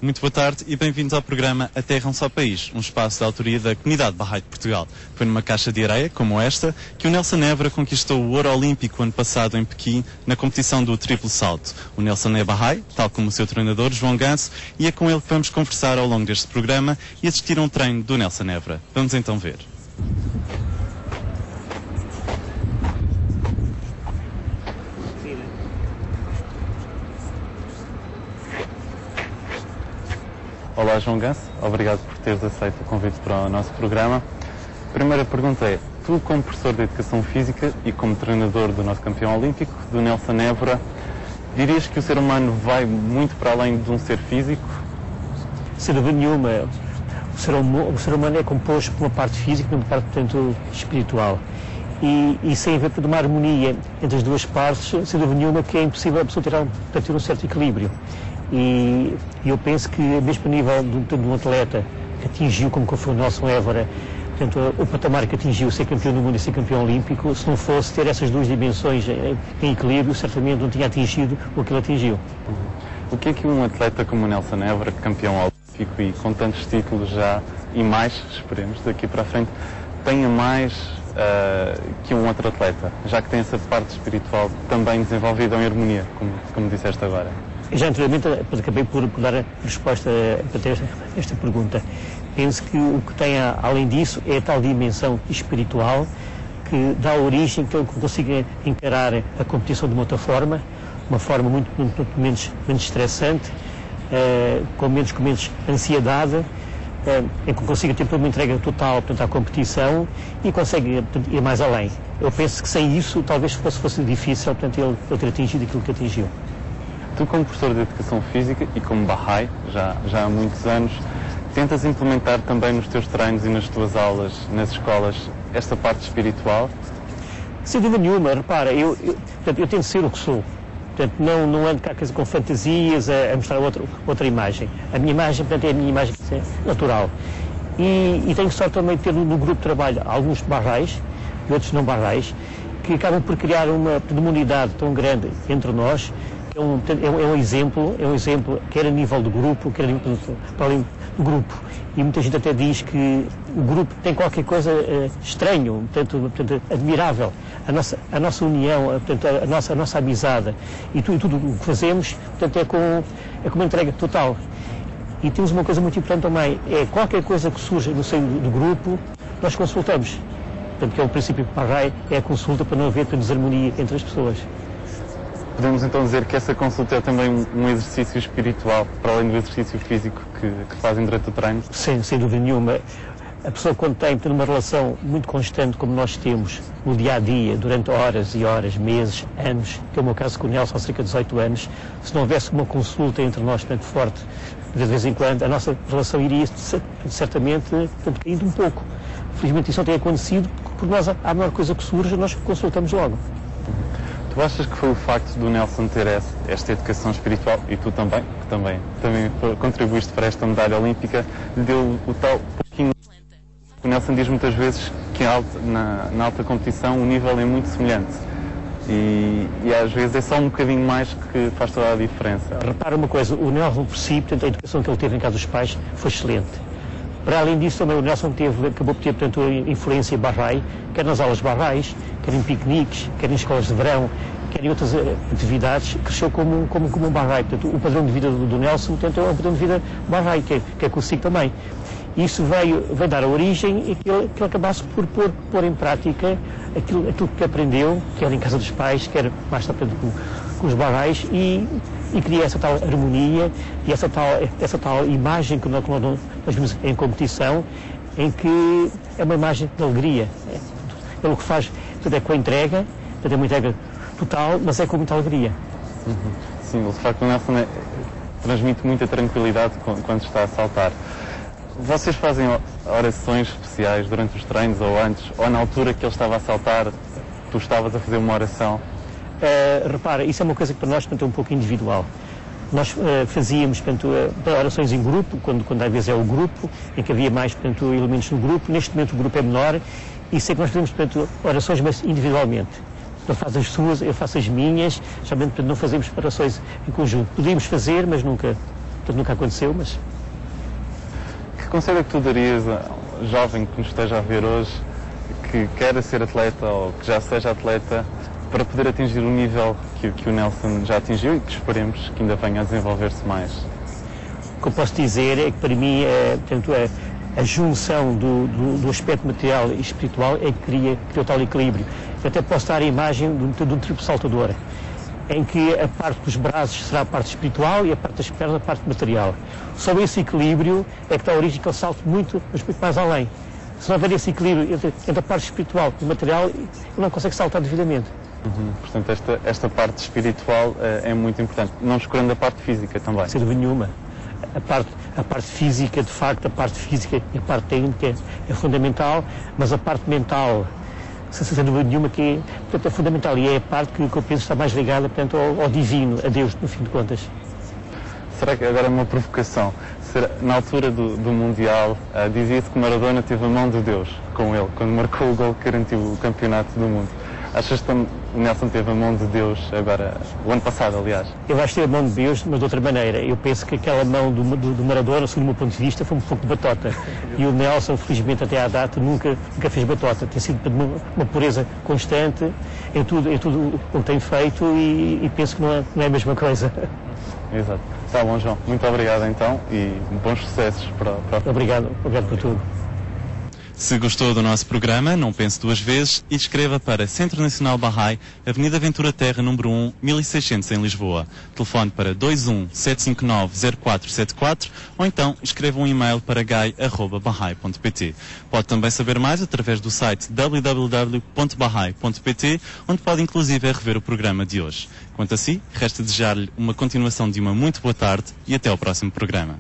Muito boa tarde e bem-vindos ao programa A Terra é um Só País, um espaço da autoria da Comunidade Bahá'í de Portugal. Foi numa caixa de areia, como esta, que o Nelson Évora conquistou o ouro olímpico ano passado em Pequim, na competição do triplo salto. O Nelson é Bahá'í, tal como o seu treinador, João Ganso, e é com ele que vamos conversar ao longo deste programa e assistir a um treino do Nelson Évora. Vamos então ver. Olá João Ganso, obrigado por teres aceito o convite para o nosso programa. A primeira pergunta é, tu como professor de Educação Física e como treinador do nosso campeão olímpico, do Nelson Évora, dirias que o ser humano vai muito para além de um ser físico? Sem dúvida nenhuma, o ser humano é composto por uma parte física e uma parte, portanto, espiritual. E sem haver uma harmonia entre as duas partes, sem dúvida nenhuma que é impossível a pessoa ter um certo equilíbrio. E eu penso que, mesmo a nível de um atleta que atingiu, como foi o Nelson Évora, portanto, o patamar que atingiu, ser campeão do mundo e ser campeão olímpico, se não fosse ter essas duas dimensões em equilíbrio, certamente não tinha atingido o que ele atingiu. O que é que um atleta como o Nelson Évora, campeão olímpico e com tantos títulos já, e mais, esperemos, daqui para a frente, tenha mais que um outro atleta, já que tem essa parte espiritual também desenvolvida em harmonia, como disseste agora? Já anteriormente acabei por dar a resposta a esta pergunta. Penso que o que tem além disso é a tal dimensão espiritual que dá origem que ele consiga encarar a competição de uma outra forma, uma forma muito menos estressante, com menos ansiedade, em que consiga ter uma entrega total, portanto, à competição e consegue, portanto, ir mais além. Eu penso que sem isso talvez fosse difícil, portanto, ele ter atingido aquilo que atingiu. Tu, como professor de Educação Física e como Bahá'í, já há muitos anos, tentas implementar também nos teus treinos e nas tuas aulas, nas escolas, esta parte espiritual? Sem dúvida nenhuma, repara, eu tento ser o que sou. Portanto, não ando cá com fantasias a mostrar outra imagem. A minha imagem, portanto, é a minha imagem natural. E tenho sorte também de ter no grupo de trabalho alguns Bahá'ís e outros não Bahá'ís, que acabam por criar uma unidade tão grande entre nós. É um exemplo, quer a nível do grupo, quer a nível do grupo. E muita gente até diz que o grupo tem qualquer coisa estranho, portanto, admirável. A nossa união, portanto, a nossa amizade e tudo o que fazemos, portanto, é com uma entrega total. E temos uma coisa muito importante também, é qualquer coisa que surja no seio do grupo, nós consultamos. Portanto, que é o princípio Bahá'í, é a consulta para não haver desarmonia entre as pessoas. Podemos então dizer que essa consulta é também um exercício espiritual, para além do exercício físico que fazem durante o treino? Sem dúvida nenhuma. A pessoa, quando tem uma relação muito constante, como nós temos no dia-a-dia, durante horas e horas, meses, anos, que é o meu caso com o Nelson há cerca de 18 anos, se não houvesse uma consulta entre nós tanto forte, de vez em quando, a nossa relação iria certamente caindo um pouco. Felizmente isso não tem acontecido, porque nós, a menor coisa que surge, nós consultamos logo. Tu achas que foi o facto do Nelson ter esta educação espiritual, e tu também, que também contribuíste para esta medalha olímpica, lhe deu o tal pouquinho? O Nelson diz muitas vezes que na alta competição o nível é muito semelhante e às vezes é só um bocadinho mais que faz toda a diferença. Repara uma coisa, o Nelson por si, portanto, a educação que ele teve em casa dos pais foi excelente. Para além disso, também o Nelson acabou por ter, portanto, influência Bahá'í, quer nas aulas Bahá'ís, quer em piqueniques, quer em escolas de verão, quer em outras atividades, cresceu como um Bahá'í. Portanto, o padrão de vida do Nelson, portanto, é um padrão de vida Bahá'í, que é consigo também. Isso veio dar a origem e que ele acabasse por pôr em prática aquilo que aprendeu, quer em casa dos pais, quer mais tarde com os Bahá'ís, e cria essa tal harmonia e essa tal imagem que nós vimos em competição, em que é uma imagem de alegria. Ele o que faz, portanto, é com a entrega, portanto, é uma entrega total, mas é com muita alegria. Sim, o facto do Nelson transmite muita tranquilidade quando está a saltar. Vocês fazem orações especiais durante os treinos ou antes, ou na altura que ele estava a saltar, tu estavas a fazer uma oração? Repara, isso é uma coisa que para nós, portanto, é um pouco individual. Nós fazíamos, portanto, orações em grupo, quando às vezes é o grupo, em que havia mais, portanto, elementos no grupo. Neste momento o grupo é menor e sei que nós fazemos, portanto, orações, mas individualmente. Ele faz as suas, eu faço as minhas, geralmente, portanto, não fazemos orações em conjunto. Podíamos fazer, mas nunca portanto nunca aconteceu, mas... Que conselho é que tu darias a um jovem que nos esteja a ver hoje, que queira ser atleta ou que já seja atleta, para poder atingir o nível que o Nelson já atingiu e que esperemos que ainda venha a desenvolver-se mais? O que eu posso dizer é que para mim, portanto, a junção do aspecto material e espiritual é que cria o tal equilíbrio. Eu até posso dar a imagem de um triplo saltador, em que a parte dos braços será a parte espiritual e a parte das pernas a parte material. Só esse equilíbrio é que dá origem que ele salte muito, mas muito mais além. Se não houver esse equilíbrio entre a parte espiritual e o material, ele não consegue saltar devidamente. Portanto, esta parte espiritual é muito importante, não escolhendo a parte física também. Sem dúvida nenhuma. A parte física, de facto, a parte física e a parte técnica é fundamental, mas a parte mental, sem dúvida nenhuma, que portanto, é fundamental e é a parte que eu penso está mais ligada, portanto, ao divino, a Deus, no fim de contas. Será que agora é uma provocação? Na altura do Mundial, dizia-se que Maradona teve a mão de Deus com ele, quando marcou o gol que garantiu o campeonato do mundo. Achas que o Nelson teve a mão de Deus agora, o ano passado, aliás? Eu acho que teve a mão de Deus, mas de outra maneira. Eu penso que aquela mão do Maradona, segundo o meu ponto de vista, foi um pouco de batota. E o Nelson, felizmente até à data, nunca fez batota. Tem sido uma pureza constante em tudo o que tem feito e penso que não é a mesma coisa. Exato. Está bom, João. Muito obrigado então e bons sucessos para... Obrigado por tudo. Se gostou do nosso programa, não pense duas vezes e escreva para Centro Nacional Bahá'í, Avenida Ventura Terra, número 1, 1600 em Lisboa. Telefone para 21-759-0474 ou então escreva um e-mail para gai@bahai.pt. Pode também saber mais através do site www.bahai.pt, onde pode inclusive rever o programa de hoje. Quanto a si, resta desejar-lhe uma continuação de uma muito boa tarde e até ao próximo programa.